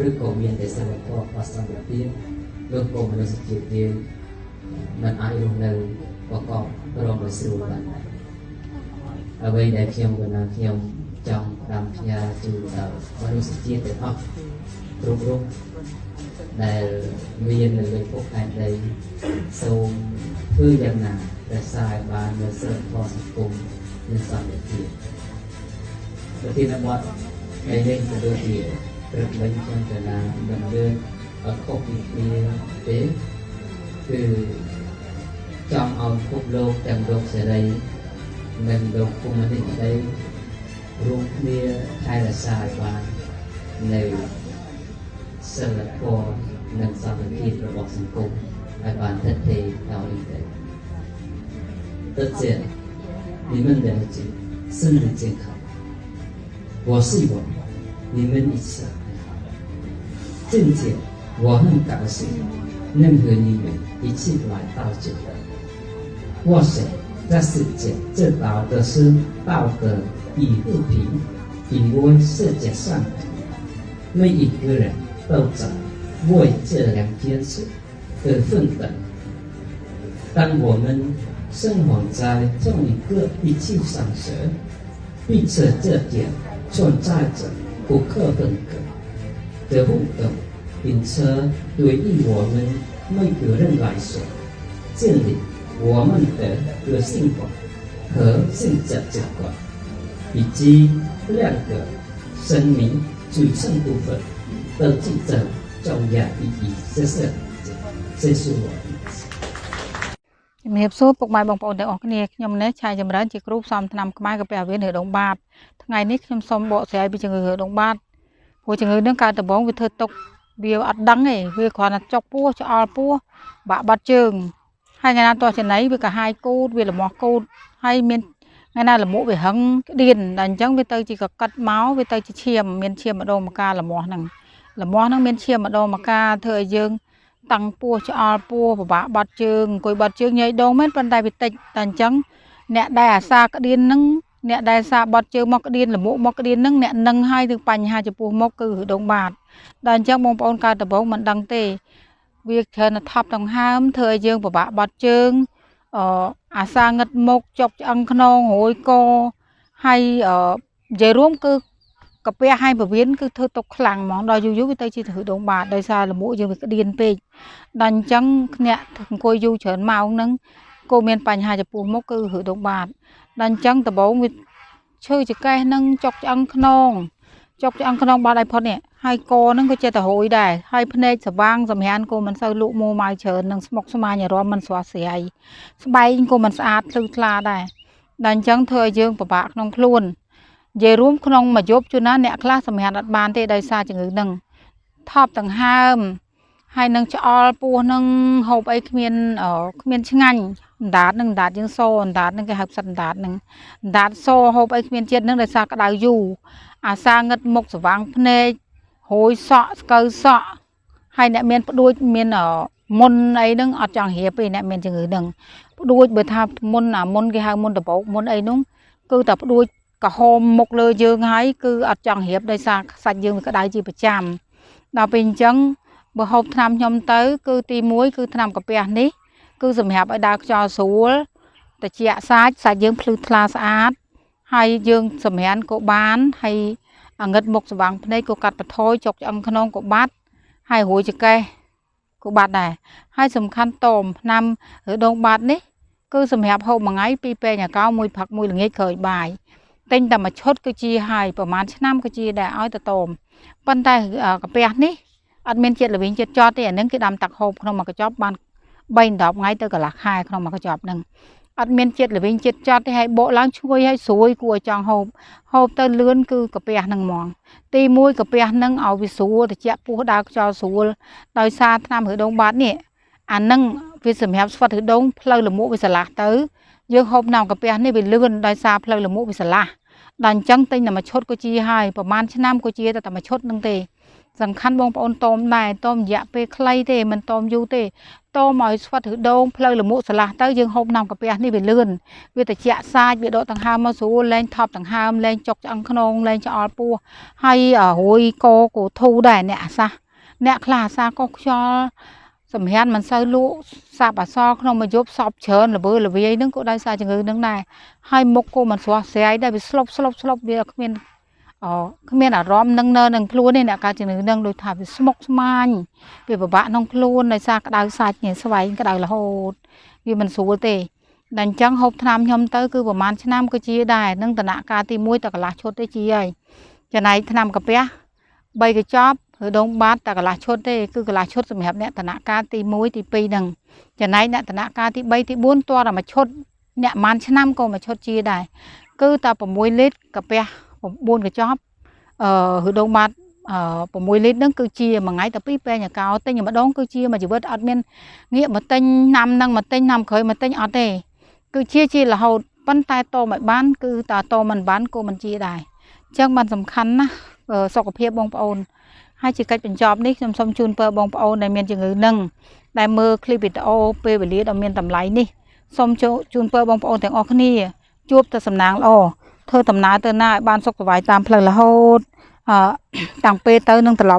ឬក៏មានតែសិលធម៌បសម្បត្តិលោកក៏មនុស្សជាតិយើងមិនអាចរស់នៅប្រកបរំដោយស្រួលបានអ្វីដែលខ្ញុំកណាខ្ញុំចង់ដាំផ្ញើជូនដល់មនុស្សជាតិទាំងអស់គ្រប់រូបដែលមាននៅលើពុកឯដីសូមធ្វើយ៉ាងណាដែលសាយបាននៅសិលធម៌សង្គមនិងសន្តិភាពប្រធានបទនៃនេះក៏ដូចជាព្រឹកមិញខ្ញុំកណាមិនលើកអត់ខុសពីគ្នាទេគឺចង់ឲ្យពិភពលោកទាំងលោកសេរីនិងលោកកុម្មុយនីសក្តីរួមគ្នាថែរក្សាឲ្យបាននៅសិលធម៌និងសន្តិភាពរបស់សង្គមឲ្យបានថិតថេរដល់នេះទៅ而且你们了解身体健康我是我你们一起正解我很高兴能和你们一起来到这里我想在世界这道的是道德与和平因为世界上每一个人都在为这两件事而奋斗当我们生活在这一个一气上时彼此这点存在着不可分割的互动并且对于我们每个人来说建立我们的个性观和性格习惯以及两个生命组成部分都具有重要意义这是我ជំរាបសួរពុកម៉ែបងប្អូនទាំងអស់គ្នាខ្ញុំនេះឆៃចម្រើនជាគ្រូផ្សំថ្នាំខ្មែរកាពះវៀនឬដងបាតថ្ងៃនេះខ្ញុំសូមបកស្រាយពីជំងឺដងបាតព្រោះជំងឺនឹងកើតដំបូងវាធ្វើទុកវាអត់ដឹងទេវាគ្រាន់តែចុកពោះឆ្អល់ពោះបាក់បាត់ជើងហើយថ្ងៃណាតោះចេណីវាកាហាយគូតវាលមាស់គូតហើយមានថ្ងៃណាលមុខវាហឹងក្តៀនតែអញ្ចឹងវាទៅជាកកិតមកវាទៅជាឈាមមានឈាមម្ដងម្កាលលមាស់ហ្នឹងមានឈាមម្ដងម្កាលធ្វើឲ្យយើងតាំងពោះឆ្អល់ពោះពិបាកបាត់ជើងអង្គុយបាត់ជើងញ៉ៃដងមែនប៉ុន្តែវាតិចតែអញ្ចឹងអ្នកដែលអាសាក្តៀនហ្នឹងអ្នកដែលសាបាត់ជើងមកក្តៀនលមុខមកក្តៀនហ្នឹងអ្នកនឹងឲ្យនឹងបញ្ហាចំពោះមុខគឺដងបាតដល់អញ្ចឹងបងប្អូនកើតដំបូងមិនដឹងទេវាច្រើនថប់ដង្ហើមធ្វើឲ្យយើងពិបាកបាត់ជើងអាសាងឹតមុខចុកឆ្អឹងខ្នងរួយកហើយនិយាយរួមគឺកាពះហើយពវៀនគឺធ្វើទុកខ្លាំងហ្មងដល់យូរវាទៅជាធ្វើដងបាតដោយសារលមុខយើងវាក្តៀនពេកដល់អញ្ចឹងអ្នកអង្គុយយូរច្រើនម៉ោងហ្នឹងក៏មានបញ្ហាចំពោះមុខគឺធ្វើដងបាតដល់អញ្ចឹងដំបូងវាឈឺចង្កេះហ្នឹងចុកឆ្អឹងខ្នងបាត់ឲ្យផុតនេះហើយកហ្នឹងក៏ចេះតែរួយដែរហើយភ្នែកស្វាងសម្រានក៏មិនសូវលក់មួម៉ៅច្រើននឹងស្មុកស្មាញអារម្មណ៍មិនស្រស់ស្រាយស្បែកក៏មិនស្អាតភ្លឺថ្លាដែរដល់អញ្ចឹងធ្វើឲ្យយើងពិបាកក្នុងខ្លួននិយាយរួមក្នុងមួយយប់ជួនណាអ្នកខ្លះសម្រានអត់បានទេដោយសារជំងឺហ្នឹងថប់ដង្ហើមហើយនឹងឆ្អល់ពោះនឹងហូបអីគ្មានឆ្ងាញ់អណ្ដាតនឹងអណ្ដាតយើងសអណ្ដាតនឹងគេហៅផ្សិតអណ្ដាតនឹងអណ្ដាតសហូបអីគ្មានជាតិនឹងដោយសារក្តៅយូរអាសាងឹតមុខស្វាងភ្នែករួយសក់ស្កូវសក់ហើយអ្នកមានផ្ដួចមានមុនអីហ្នឹងអត់ចង់រៀបទេអ្នកមានជំងឺហ្នឹងផ្ដួចបើថាមុនគេហៅមុនដបោកមុនអីហ្នឹងគឺតែផ្ដួចក្រហមមុខលើយើងហើយគឺអត់ចង់រៀបដោយសារសាច់យើងវាក្តៅជាប្រចាំដល់ពេលអញ្ចឹងបើហូបថ្នាំខ្ញុំទៅគឺទី1គឺថ្នាំកាពះនេះគឺសម្រាប់ឲ្យដើរខ្យល់ស្រួលត្រជាក់សាច់យើងភ្លឺថ្លាស្អាតហើយយើងសម្រានក៏បានហើយអាងឹតមុខស្វាងភ្នែកក៏កាត់បន្ថយចុកឆ្អឹងខ្នងក៏បាត់ហើយរួយចង្កេះក៏បាត់ដែរហើយសំខាន់តមថ្នាំឬដងបាត់នេះគឺសម្រាប់ហូបមួយថ្ងៃ2ពេលអាកោ1ផឹក1ល្ងាចក្រោយបាយទិញតែមួយឈុតគឺជាហើយប្រហែលឆ្នាំគឺជាដែរឲ្យតតមប៉ុន្តែកាពះនេះអត់មានជាតិល្វីងជាតិចត់ទេអានឹងគេដាំទឹកហូបក្នុងមួយកញ្ចប់បាន3-10ថ្ងៃទៅកន្លះខែក្នុងមួយកញ្ចប់ហ្នឹងអត់មានជាតិល្វីងជាតិចត់ទេហើយបកឡើងឈ្ងុយហើយស្រួយគួរឲ្យចង់ហូបទៅលឿនគឺកាពះហ្នឹងហ្មងទី1កាពះហ្នឹងឲ្យវាស្រួលត្រជាក់ពោះដើរខ្យល់ស្រួលដោយសារថ្នាំឬដងបាតនេះអាហ្នឹងវាសម្រាប់ស្វិតឬដងផ្លូវលមុខវាស្រឡះទៅយើងហូបថ្នាំកាពះនេះវាលឿនដោយសារផ្លូវលមុខវាស្រឡះដល់អញ្ចឹងទិញតែមួយឈុតក៏ជាហើយប្រហែលឆ្នាំក៏ជាតែមួយឈុតហ្នឹងទេ สำคัญบงปอนต้มได้ต้มยะไปใครเตมันต้มอยู่เตต้มเอาสวัสดิ์โดงเพลย์หรือมุสลาเต้ายังหอบนำกับเปียนี่ไปเลื่อนเวทเจ้าซาเวทโดต่างหามมาสู่แรงทับต่างหามแรงจกจังขนงแรงจะออปูให้หอยโกโกทูได้เนี่ยซะเนี่ยคลาซาก็ชอสมัยมันใส่ลูซาบะซอขนมมายุบซอบเชิญหรือเบอร์หรือวีนึงก็ได้ซาจังเงินนึงได้ให้มกโกมันสวะเสียได้ไปสลบเบียร์เมียนคือเมียนร้อมนังเนินนังครูนี่เนี่ยการจังเงินนึงโดยถ่ายไปสมกสมานไปบะบะน้องครูในซากระดาษซาเนี่ยสบายกระดาษละโหดวิมันสูเตดันจังหอบทำยมเตอคือประมาณชนะก็จีได้นึงตนาการตีมุ้ยตะกละชดได้จีไอจะไหนทำกับเปียใบกระจอบหรือดงบาดตะกละชดได้คือกละชดสมัยเนี่ยตนาการตีมุ้ยตีปีหนึ่งจะไหนเนี่ยตนาการตีใบตีบุญตัวเรามาชดเนี่ยมันชนะก็มาชดจีได้คือตาประมุ้ยเล็ดกับเปียผมบุญกระจอบหรือดงบาดประมุ้ยเล็ดนั่นคือจีmà ngay tập pi pe nhà cao tên nhà mà đón cứ chia mà chỉ biết admin nghĩa mà tên năm năng mà tên năm khởi mà tên ở đây cứ chia là hầuปั้นตายโตไม่บ้านคือตาโตมันบ้านโกมันจีได้จังมันสำคัญนะสุขภาพบงปอนให้จิตใจเป็นจอบนี่สมจูนเปิดบงปอนในเมียนจังเงินนึ่งได้มือคลิปวิดีโอเปไปเลี้ยดเอาเมียนตำไหลนี่สมจูนเปิดบงปอนแต่งออกนี่จูบแต่สำนางอ๋อเธอตำนาเตอหน้าบ้านสุขสบายตามเพลินละโหดต่างเปเตอร์นึงตลอด